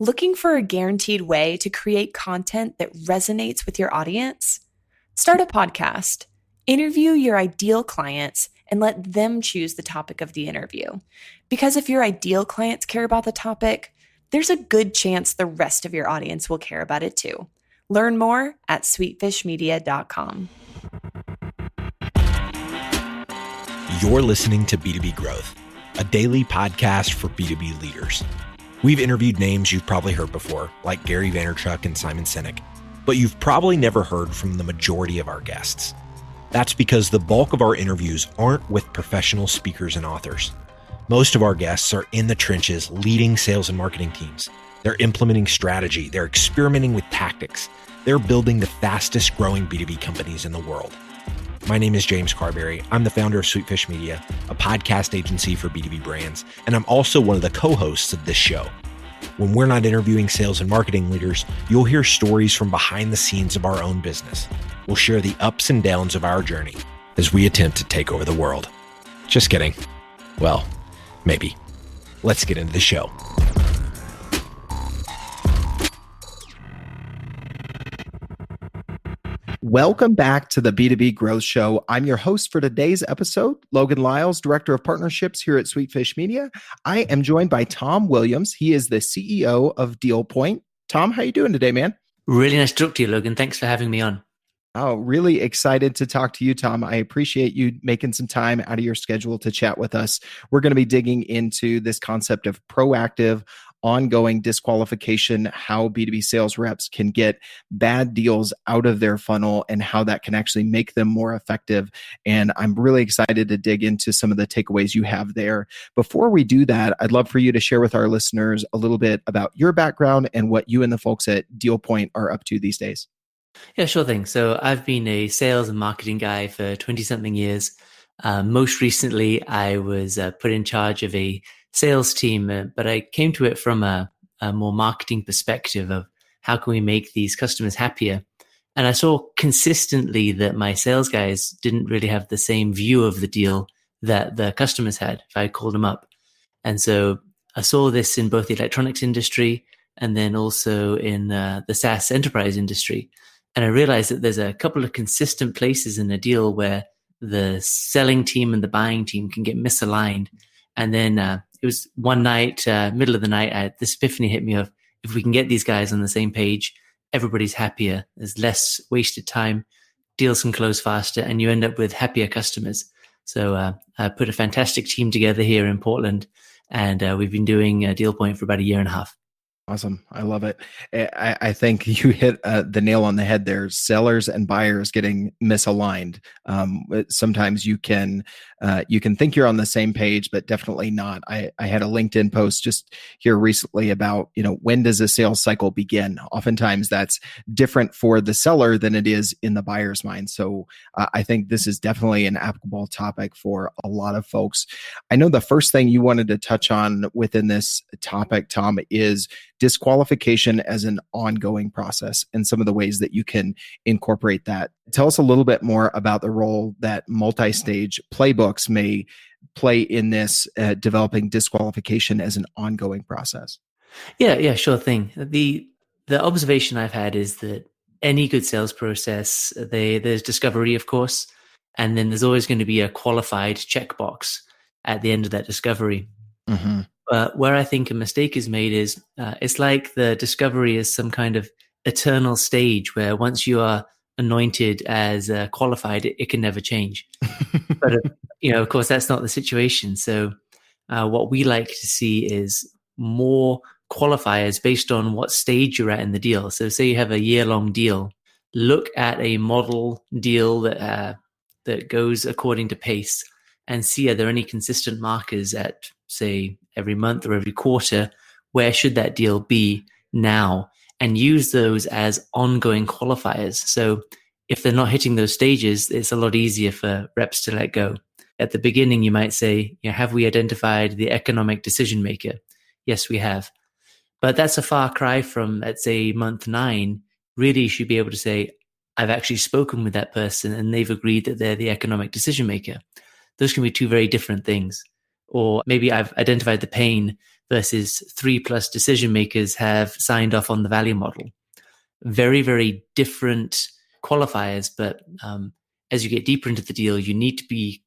Looking for a guaranteed way to create content that resonates with your audience? Start a podcast, interview your ideal clients, and let them choose the topic of the interview. Because if your ideal clients care about the topic, there's a good chance the rest of your audience will care about it too. Learn more at sweetfishmedia.com. You're listening to B2B Growth, a daily podcast for B2B leaders. We've interviewed names you've probably heard before, like Gary Vaynerchuk and Simon Sinek, but you've probably never heard from the majority of our guests. That's because the bulk of our interviews aren't with professional speakers and authors. Most of our guests are in the trenches leading sales and marketing teams. They're implementing strategy. They're experimenting with tactics. They're building the fastest growing B2B companies in the world. My name is James Carberry. I'm the founder of Sweetfish Media, a podcast agency for B2B brands, and I'm also one of the co-hosts of this show. When we're not interviewing sales and marketing leaders, you'll hear stories from behind the scenes of our own business. We'll share the ups and downs of our journey as we attempt to take over the world. Just kidding. Well, maybe. Let's get into the show. Welcome back to the B2B Growth Show. I'm your host for today's episode, Logan Lyles, Director of Partnerships here at Sweetfish Media. I am joined by Tom Williams. He is the CEO of DealPoint. Tom, how you doing today, man? Really nice to talk to you, Logan. Thanks for having me on. Oh, really excited to talk to you, Tom. I appreciate you making some time out of your schedule to chat with us. We're going to be digging into this concept of proactive, ongoing disqualification, how B2B sales reps can get bad deals out of their funnel and how that can actually make them more effective. And I'm really excited to dig into some of the takeaways you have there. Before we do that, I'd love for you to share with our listeners a little bit about your background and what you and the folks at DealPoint are up to these days. Yeah, sure thing. So I've been a sales and marketing guy for 20-something years. Most recently, I was put in charge of a sales team, but I came to it from a more marketing perspective of how can we make these customers happier. And I saw consistently that my sales guys didn't really have the same view of the deal that the customers had if I called them up. And so I saw this in both the electronics industry and then also in the SaaS enterprise industry. And I realized that there's a couple of consistent places in a deal where the selling team and the buying team can get misaligned. And then it was one night, middle of the night, this epiphany hit me of, if we can get these guys on the same page, everybody's happier. There's less wasted time, deals can close faster, and you end up with happier customers. So I put a fantastic team together here in Portland, and we've been doing DealPoint for about a year and a half. Awesome. I love it. I think you hit the nail on the head there. Sellers and buyers getting misaligned. Sometimes you can think you're on the same page, but definitely not. I had a LinkedIn post just here recently about, when does a sales cycle begin? Oftentimes that's different for the seller than it is in the buyer's mind. So I think this is definitely an applicable topic for a lot of folks. I know the first thing you wanted to touch on within this topic, Tom, is disqualification as an ongoing process and some of the ways that you can incorporate that. Tell us a little bit more about the role that multi-stage playbooks may play in this developing disqualification as an ongoing process. Yeah, sure thing. The observation I've had is that any good sales process, there's discovery, of course, and then there's always going to be a qualified checkbox at the end of that discovery. Mm-hmm. But where I think a mistake is made is it's like the discovery is some kind of eternal stage where once you are anointed as qualified, it can never change. But, of course, that's not the situation. So what we like to see is more qualifiers based on what stage you're at in the deal. So say you have a year-long deal, look at a model deal that goes according to pace and see are there any consistent markers at, say, every month or every quarter, where should that deal be now? And use those as ongoing qualifiers. So if they're not hitting those stages, it's a lot easier for reps to let go. At the beginning, you might say, have we identified the economic decision maker? Yes, we have. But that's a far cry from, let's say, month 9. Really, you should be able to say, I've actually spoken with that person and they've agreed that they're the economic decision maker. Those can be two very different things. or maybe I've identified the pain versus 3+ decision makers have signed off on the value model. Very, very different qualifiers, but as you get deeper into the deal, you need to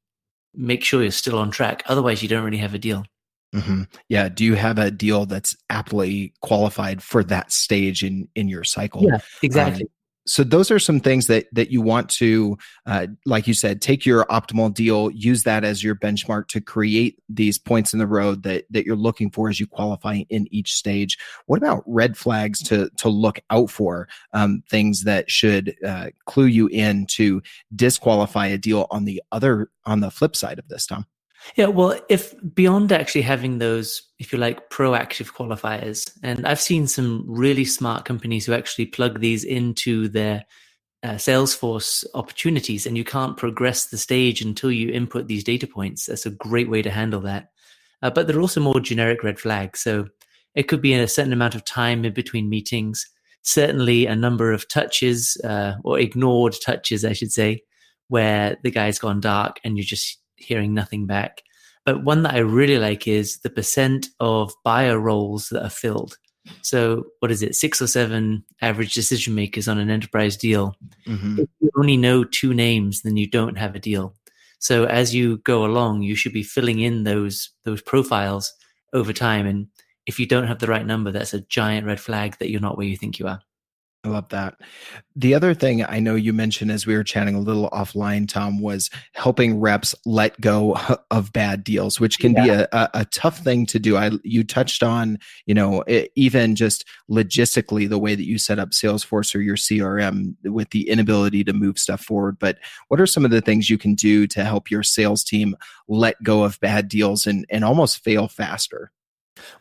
make sure you're still on track. Otherwise, you don't really have a deal. Mm-hmm. Yeah. Do you have a deal that's aptly qualified for that stage in your cycle? Yeah, exactly. So those are some things that you want to, like you said, take your optimal deal, use that as your benchmark to create these points in the road that you're looking for as you qualify in each stage. What about red flags to look out for, things that should clue you in to disqualify a deal on the flip side of this, Tom? Yeah, well, if beyond actually having those, if you like, proactive qualifiers, and I've seen some really smart companies who actually plug these into their Salesforce opportunities, and you can't progress the stage until you input these data points. That's a great way to handle that. But there are also more generic red flags. So it could be a certain amount of time in between meetings, certainly a number of touches or ignored touches, I should say, where the guy's gone dark and you're just hearing nothing back. But one that I really like is the percent of buyer roles that are filled. So what is it? 6 or 7 average decision makers on an enterprise deal. Mm-hmm. If you only know 2 names, then you don't have a deal. So as you go along, you should be filling in those profiles over time. And if you don't have the right number, that's a giant red flag that you're not where you think you are. I love that. The other thing I know you mentioned as we were chatting a little offline, Tom, was helping reps let go of bad deals, which can be a tough thing to do. You touched on, even just logistically, the way that you set up Salesforce or your CRM with the inability to move stuff forward. But what are some of the things you can do to help your sales team let go of bad deals and almost fail faster?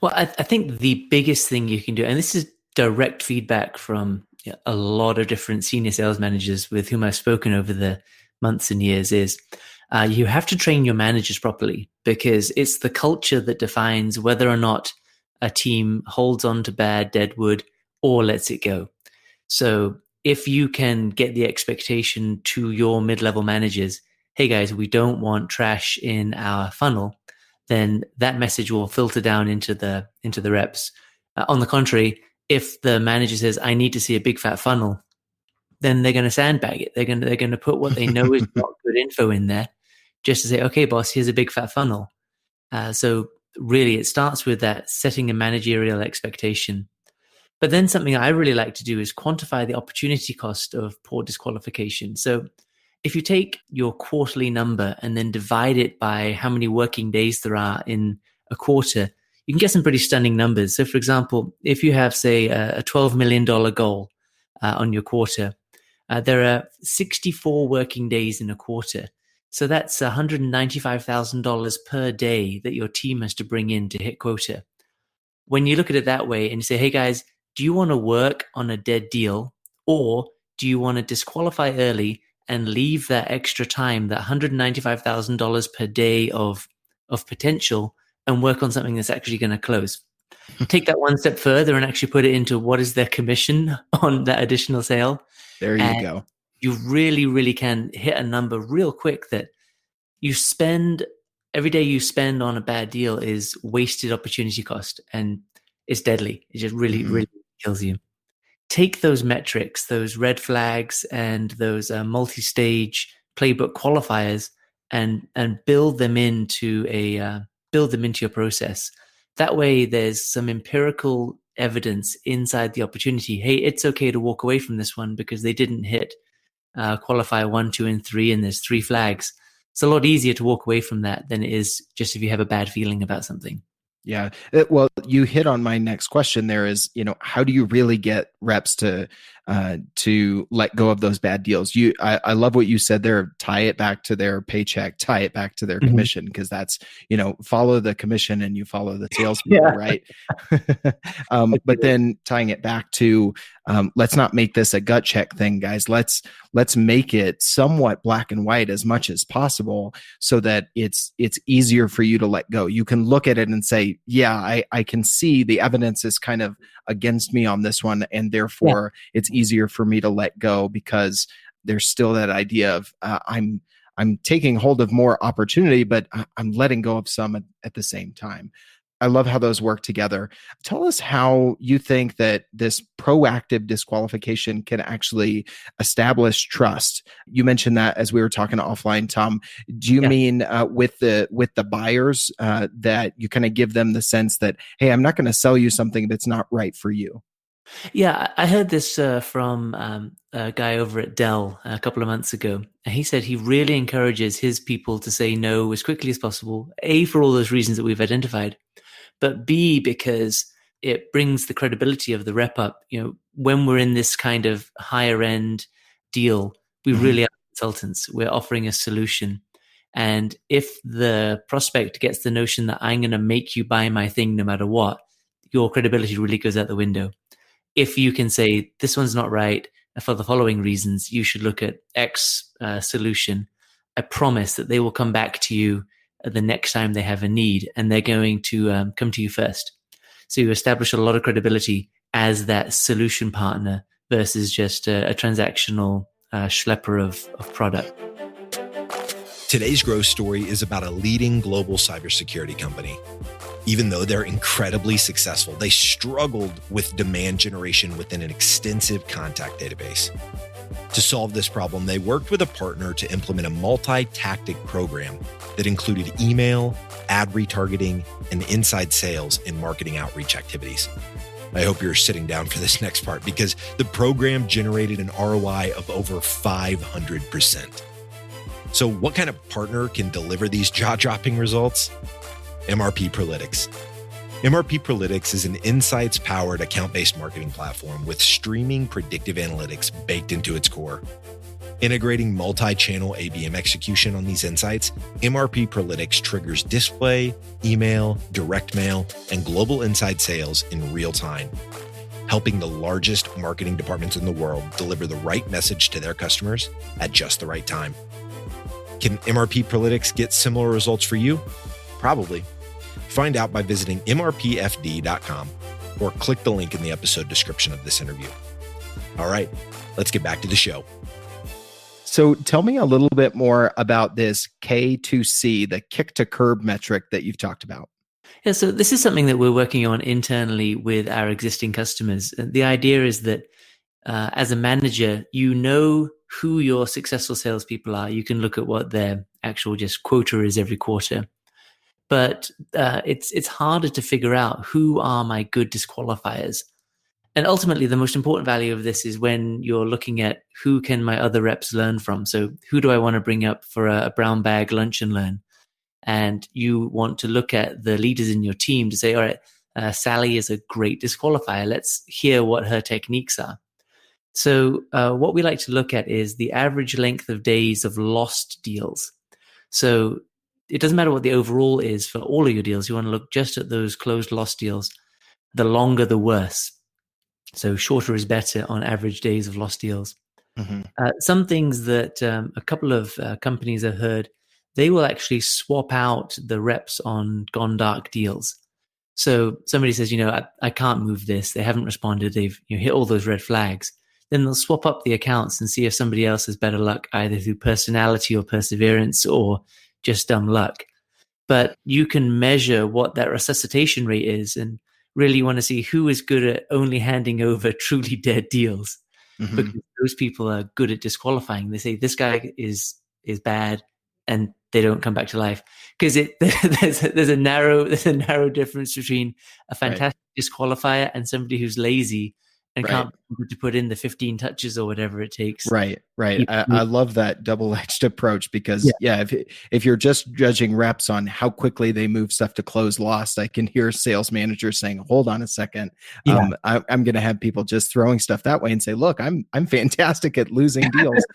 Well, I think the biggest thing you can do, and this is direct feedback from a lot of different senior sales managers with whom I've spoken over the months and years, is you have to train your managers properly, because it's the culture that defines whether or not a team holds on to bad deadwood or lets it go. So if you can get the expectation to your mid-level managers, hey guys, we don't want trash in our funnel, then that message will filter down into the reps. On the contrary, if the manager says, I need to see a big fat funnel, then they're going to sandbag it. They're going to put what they know is not good info in there, just to say, okay, boss, here's a big fat funnel. So really it starts with that setting a managerial expectation. But then something I really like to do is quantify the opportunity cost of poor disqualification. So if you take your quarterly number and then divide it by how many working days there are in a quarter, you can get some pretty stunning numbers. So for example, if you have, say, a $12 million goal on your quarter, there are 64 working days in a quarter. So that's $195,000 per day that your team has to bring in to hit quota. When you look at it that way and you say, hey guys, do you want to work on a dead deal, or do you want to disqualify early and leave that extra time, that $195,000 per day of potential, and work on something that's actually going to close? Take that one step further and actually put it into what is their commission on that additional sale. There you go. You really, really can hit a number real quick that you spend, every day you spend on a bad deal is wasted opportunity cost, and it's deadly. It just really, really kills you. Take those metrics, those red flags, and those multi-stage playbook qualifiers, and build them into your process. That way, there's some empirical evidence inside the opportunity. Hey, it's okay to walk away from this one because they didn't hit qualifier 1, 2, and 3, and there's 3 flags. It's a lot easier to walk away from that than it is just if you have a bad feeling about something. Yeah. Well, you hit on my next question there is, how do you really get reps to let go of those bad deals? I love what you said there. Tie it back to their paycheck, tie it back to their commission, because that's, follow the commission and you follow the salespeople, right? But then tying it back to, let's not make this a gut check thing, guys. Let's make it somewhat black and white as much as possible so that it's easier for you to let go. You can look at it and say, yeah, I can see the evidence is kind of against me on this one, and therefore it's easier for me to let go, because there's still that idea of I'm I'm taking hold of more opportunity, but I'm letting go of some at the same time. I love how those work together. Tell us how you think that this proactive disqualification can actually establish trust. You mentioned that as we were talking offline, Tom. Do you mean with the buyers that you kind of give them the sense that, hey, I'm not going to sell you something that's not right for you? Yeah, I heard this from a guy over at Dell a couple of months ago. He said he really encourages his people to say no as quickly as possible, A, for all those reasons that we've identified, but B, because it brings the credibility of the rep up. When we're in this kind of higher end deal, we really are consultants. We're offering a solution. And if the prospect gets the notion that I'm going to make you buy my thing no matter what, your credibility really goes out the window. If you can say, this one's not right for the following reasons, you should look at X solution, I promise that they will come back to you the next time they have a need, and they're going to come to you first. So you establish a lot of credibility as that solution partner versus just a transactional schlepper of product. Today's growth story is about a leading global cybersecurity company. Even though they're incredibly successful, they struggled with demand generation within an extensive contact database. To solve this problem, they worked with a partner to implement a multi-tactic program that included email, ad retargeting, and inside sales and marketing outreach activities. I hope you're sitting down for this next part because the program generated an ROI of over 500%. So what kind of partner can deliver these jaw-dropping results? MRP Prolitics. MRP Prolitics is an insights-powered account-based marketing platform with streaming predictive analytics baked into its core. Integrating multi-channel ABM execution on these insights, MRP Prolitics triggers display, email, direct mail, and global inside sales in real time, helping the largest marketing departments in the world deliver the right message to their customers at just the right time. Can MRP Prolitics get similar results for you? Probably. Find out by visiting mrpfd.com or click the link in the episode description of this interview. All right, let's get back to the show. So tell me a little bit more about this K2C, the kick to curb metric that you've talked about. Yeah, so this is something that we're working on internally with our existing customers. The idea is that as a manager, you know who your successful salespeople are. You can look at what their actual just quota is every quarter. But it's harder to figure out who are my good disqualifiers. And ultimately, the most important value of this is when you're looking at who can my other reps learn from. So who do I want to bring up for a brown bag lunch and learn? And you want to look at the leaders in your team to say, all right, Sally is a great disqualifier. Let's hear what her techniques are. So what we like to look at is the average length of days of lost deals. So it doesn't matter what the overall is for all of your deals. You want to look just at those closed lost deals. The longer, the worse. So shorter is better on average days of lost deals. Some things that a couple of companies have heard, they will actually swap out the reps on gone dark deals. So somebody says, I can't move this. They haven't responded. They've hit all those red flags. Then they'll swap up the accounts and see if somebody else has better luck, either through personality or perseverance or just dumb luck. But you can measure what that resuscitation rate is and really want to see who is good at only handing over truly dead deals. Because those people are good at disqualifying. They say this guy is bad and they don't come back to life. Because there's a narrow difference between a fantastic disqualifier and somebody who's lazy and can't be able to put in the 15 touches or whatever it takes. Right. I love that double-edged approach because, if you're just judging reps on how quickly they move stuff to close lost, I can hear sales managers saying, hold on a second. I'm going to have people just throwing stuff that way and say, look, I'm fantastic at losing deals.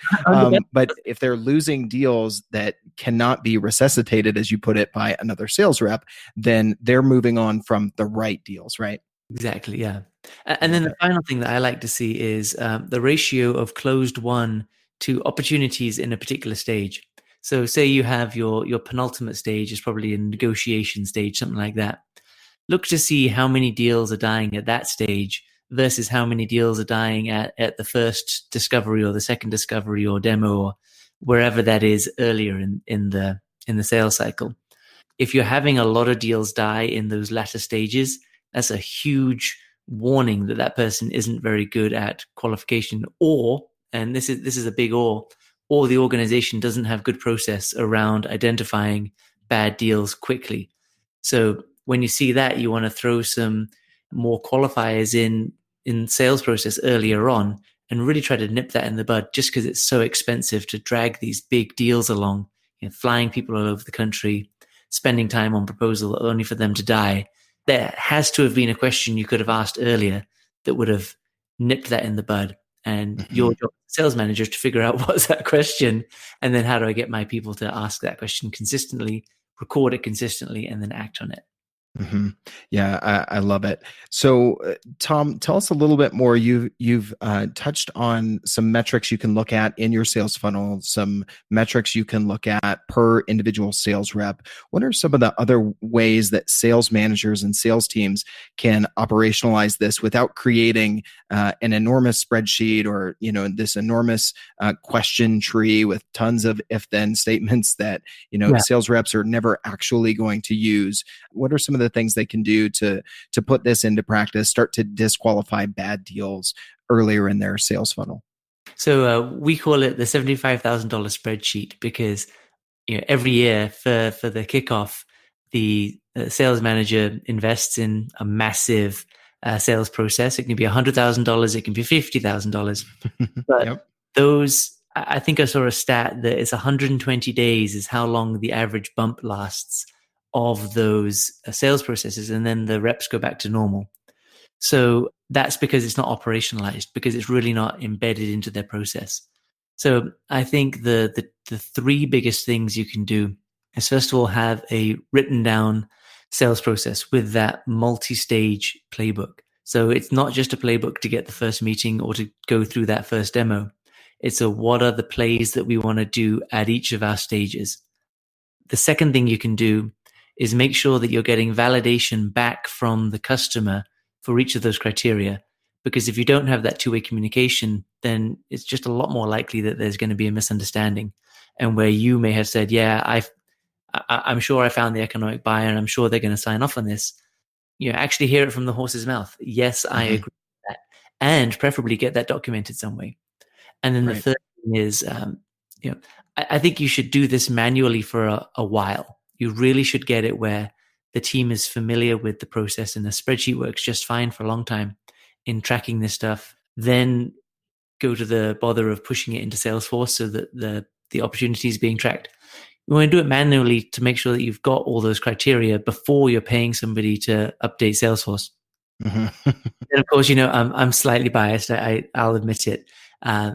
But if they're losing deals that cannot be resuscitated, as you put it, by another sales rep, then they're moving on from the right deals, right? Exactly, yeah. And then the final thing that I like to see is the ratio of closed won to opportunities in a particular stage. So say you have your penultimate stage is probably a negotiation stage, something like that. Look to see how many deals are dying at that stage versus how many deals are dying at the first discovery or the second discovery or demo wherever that is earlier in the sales cycle. If you're having a lot of deals die in those latter stages, that's a huge warning that that person isn't very good at qualification, or, and this is a big or the organization doesn't have good process around identifying bad deals quickly. So when you see that, you want to throw some more qualifiers in sales process earlier on and really try to nip that in the bud, just because it's so expensive to drag these big deals along, flying people all over the country, spending time on proposal only for them to die. There has to have been a question you could have asked earlier that would have nipped that in the bud. And your job as sales manager is to figure out what's that question, and then how do I get my people to ask that question consistently, record it consistently, and then act on it. Mm-hmm. Yeah, I love it. So, Tom, tell us a little bit more. You've touched on some metrics you can look at in your sales funnel, some metrics you can look at per individual sales rep. What are some of the other ways that sales managers and sales teams can operationalize this without creating an enormous spreadsheet or this enormous question tree with tons of if-then statements that sales reps are never actually going to use? What are some of the things they can do to put this into practice, start to disqualify bad deals earlier in their sales funnel? So we call it the $75,000 spreadsheet, because every year for the kickoff, the sales manager invests in a massive sales process. It can be $100,000, it can be $50,000, but Yep. those, I think I saw a stat that it's 120 days is how long the average bump lasts of those sales processes, and then the reps go back to normal. So that's because it's not operationalized, because it's really not embedded into their process. So I think the three biggest things you can do is, first of all, have a written down sales process with that multi-stage playbook. So it's not just a playbook to get the first meeting or to go through that first demo. It's what are the plays that we want to do at each of our stages. The second thing you can do is make sure that you're getting validation back from the customer for each of those criteria. Because if you don't have that two-way communication, then it's just a lot more likely that there's going to be a misunderstanding. And where you may have said, yeah, I'm sure I found the economic buyer and I'm sure they're going to sign off on this. Actually hear it from the horse's mouth. Yes, I agree with that. And preferably get that documented some way. And then the third thing is, I think you should do this manually for a while. You really should get it where the team is familiar with the process, and the spreadsheet works just fine for a long time in tracking this stuff. Then go to the bother of pushing it into Salesforce so that the opportunity is being tracked. You want to do it manually to make sure that you've got all those criteria before you're paying somebody to update Salesforce. Mm-hmm. And of course, I'm slightly biased. I'll admit it.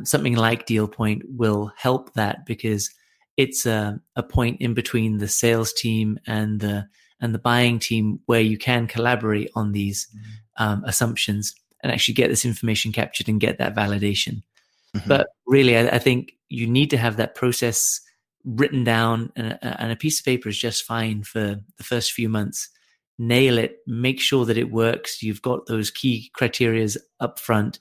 Something like DealPoint will help that, because it's a point in between the sales team and the buying team where you can collaborate on these assumptions and actually get this information captured and get that validation. Mm-hmm. But really, I think you need to have that process written down, and a piece of paper is just fine for the first few months. Nail it, make sure that it works. You've got those key criteria up front,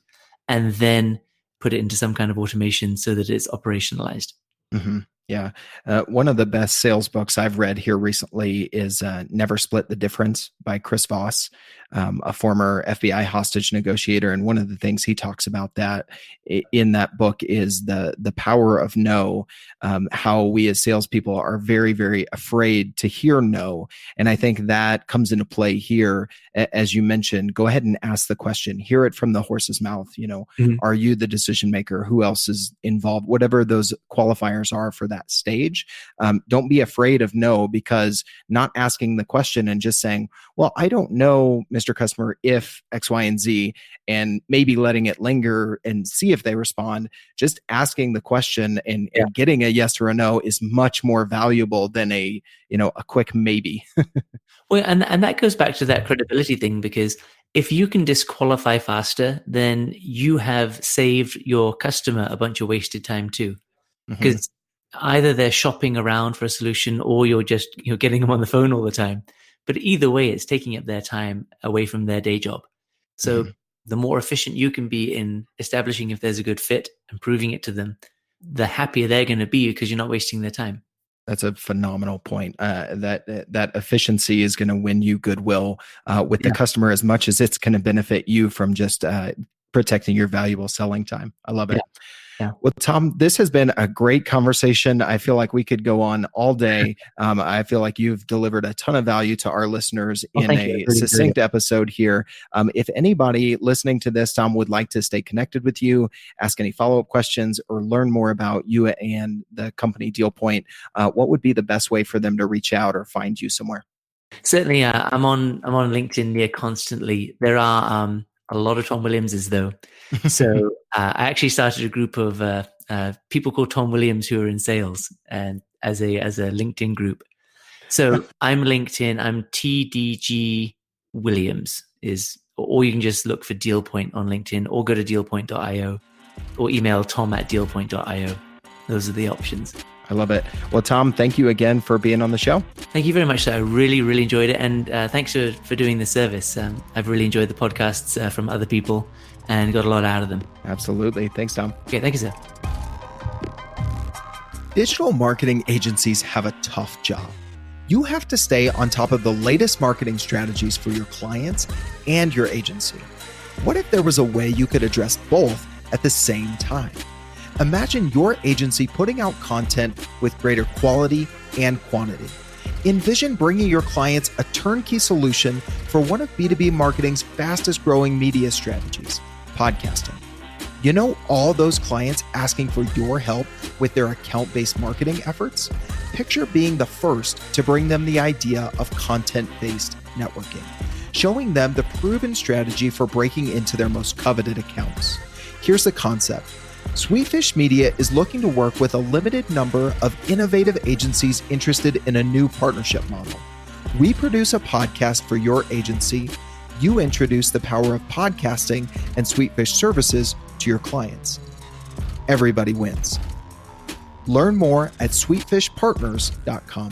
and then put it into some kind of automation so that it's operationalized. Mm-hmm. Yeah. One of the best sales books I've read here recently is Never Split the Difference by Chris Voss, a former FBI hostage negotiator. And one of the things he talks about that in that book is the power of no, how we as salespeople are very, very afraid to hear no. And I think that comes into play here. As you mentioned, go ahead and ask the question, hear it from the horse's mouth. Mm-hmm. Are you the decision maker? Who else is involved? Whatever those qualifiers are for that stage. Don't be afraid of no, because not asking the question and just saying, well, I don't know, Mr. Customer, if X, Y, and Z, and maybe letting it linger and see if they respond, just asking the question and getting a yes or a no is much more valuable than a quick maybe. Well, and that goes back to that credibility thing, because if you can disqualify faster, then you have saved your customer a bunch of wasted time too. Because either they're shopping around for a solution, or you're getting them on the phone all the time. But either way, it's taking up their time away from their day job. So the more efficient you can be in establishing if there's a good fit and proving it to them, the happier they're going to be because you're not wasting their time. That's a phenomenal point. That efficiency is going to win you goodwill with the customer as much as it's going to benefit you from just protecting your valuable selling time. I love it. Yeah. Well, Tom, this has been a great conversation. I feel like we could go on all day. I feel like you've delivered a ton of value to our listeners in a succinct episode here. If anybody listening to this, Tom, would like to stay connected with you, ask any follow-up questions, or learn more about you and the company DealPoint, what would be the best way for them to reach out or find you somewhere? Certainly, I'm on LinkedIn near constantly. There are a lot of Tom Williamses though. So I actually started a group of people called Tom Williams who are in sales, and as a LinkedIn group. So I'm LinkedIn. I'm TDG Williams or you can just look for DealPoint on LinkedIn, or go to dealpoint.io, or email tom@dealpoint.io. Those are the options. I love it. Well, Tom, thank you again for being on the show. Thank you very much. I really, really enjoyed it. And thanks for doing the service. I've really enjoyed the podcasts from other people and got a lot out of them. Absolutely. Thanks, Tom. Okay, thank you, sir. Digital marketing agencies have a tough job. You have to stay on top of the latest marketing strategies for your clients and your agency. What if there was a way you could address both at the same time? Imagine your agency putting out content with greater quality and quantity. Envision bringing your clients a turnkey solution for one of B2B marketing's fastest growing media strategies, podcasting. You know, all those clients asking for your help with their account-based marketing efforts? Picture being the first to bring them the idea of content-based networking, showing them the proven strategy for breaking into their most coveted accounts. Here's the concept. Sweetfish Media is looking to work with a limited number of innovative agencies interested in a new partnership model. We produce a podcast for your agency. You introduce the power of podcasting and Sweetfish services to your clients. Everybody wins. Learn more at sweetfishpartners.com.